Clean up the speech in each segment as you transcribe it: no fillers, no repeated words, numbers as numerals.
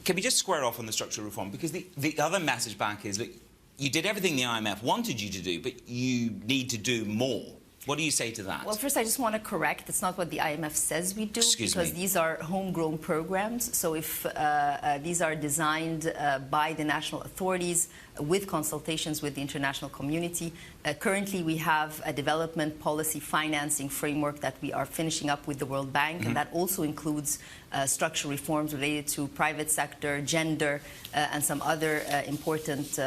Can we just square off on the structural reform? Because the other message back is, look, you did everything the IMF wanted you to do, but you need to do more. What do you say to that? Well, first, I just want to correct. It's not what the IMF says we do, because these are homegrown programs. So if these are designed by the national authorities with consultations with the international community. Currently, we have a development policy financing framework that we are finishing up with the World Bank, and that also includes structural reforms related to private sector, gender, and some other important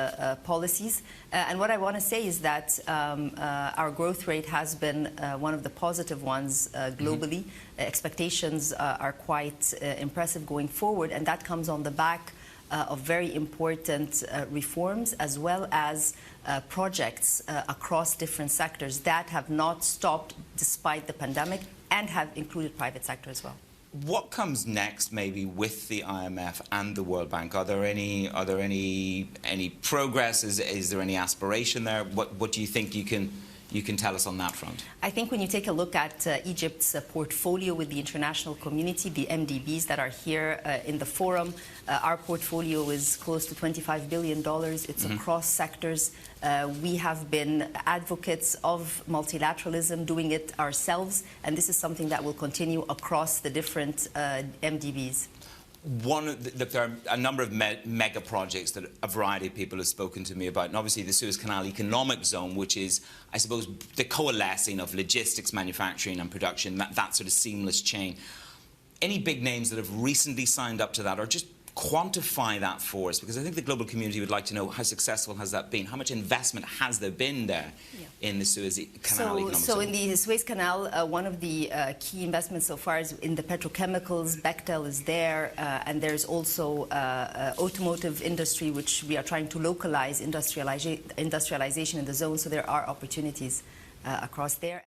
policies. And what I want to say is that our growth rate has been one of the positive ones globally. Expectations are quite impressive going forward, and that comes on the back of very important reforms, as well as projects across different sectors that have not stopped despite the pandemic and have included private sector as well. What comes next, maybe, with the IMF and the World Bank? Are there any progress? Is there any aspiration there? What do you think you can tell us on that front? I think when you take a look at Egypt's portfolio with the international community, the MDBs that are here in the forum, our portfolio is close to $25 billion. It's across sectors. We have been advocates of multilateralism, doing it ourselves, and this is something that will continue across the different MDBs. There are a number of mega projects that a variety of people have spoken to me about, and obviously the Suez Canal Economic Zone, which is, I suppose, the coalescing of logistics, manufacturing and production, that sort of seamless chain. Any big names that have recently signed up to that, or just quantify that for us, because I think the global community would like to know how successful has that been, how much investment has there been there in the Suez Canal Economic Zone? So in the Suez Canal, one of the key investments so far is in the petrochemicals. Bechtel is there, and there's also automotive industry, which we are trying to localize industrialization in the zone, so there are opportunities across there.